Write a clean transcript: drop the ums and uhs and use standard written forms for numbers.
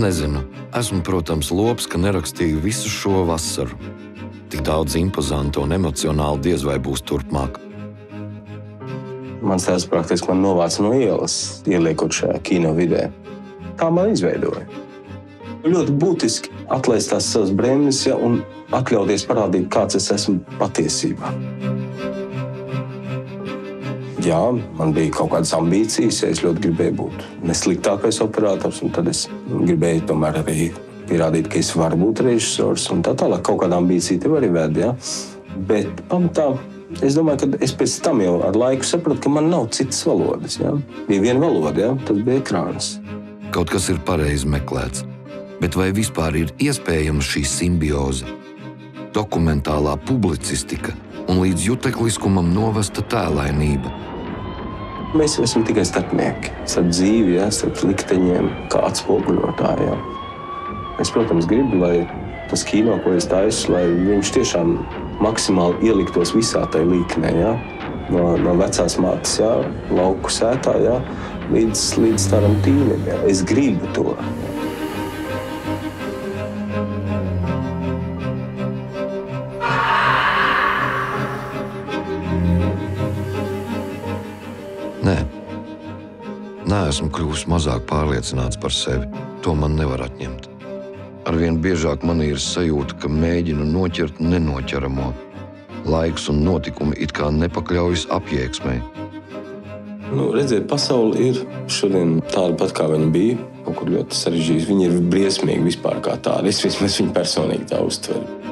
nezinu. Esmu, protams, lops, ka nerakstīju visu šo vasaru. Tik daudz impozantu un emocionāli diez vai būs turpmāk. Mans tēvs praktiski man novāca no ielas, ieliekot šajā kino vidē. Tā man izveidoja. Ļoti būtiski atlaist tās savas bremzes, ja, un atļauties parādīt, kāds es esmu patiesībā. Jā, man bija kaut kādas ambīcijas, ja es ļoti gribēju būt nesliktākais operators, un tad es gribēju tomēr arī pierādīt, ka es varu būt režisors, un tā tālāk kaut kāda ambīcija tev arī vēd, ja. Bet pamatā, es domāju, ka es pēc tam jau ar laiku sapratu, ka man nav citas valodas, ja. Bija viena valoda, ja, tas bija ekrāns. Kaut kas ir pareizi meklēts, bet vai vispār ir iespējama šī simbioze? Dokumentālā publicistika un līdz jutekliskumam novesta tēlainība. Mēs esam tikai starpnieki, starp dzīvi, ja, starp likteņiem, kā atspoguļotāji. Ja. Es, protams, gribu, lai tas kino, ko es taisu, lai viņš tiešām maksimāli ieliktos visā tai līknē. Ja. No vecās mātes, ja, lauku sētā, ja, līdz tādam tīnim. Ja. Es gribu to. Neesmu kļuvis mazāk pārliecināts par sevi. To man nevar atņemt. Arvien biežāk man ir sajūta, ka mēģinu noķert nenoķeramo. Laiks un notikumi it kā nepakļaujas apjēgsmei. Redziet, pasaule ir šodien tāda pat, kā viņa bija. Kaut kur ļoti sarežģīta. Viņa ir briesmīga vispār kā tāda. Es vismaz viņu personīgi tā uztveru.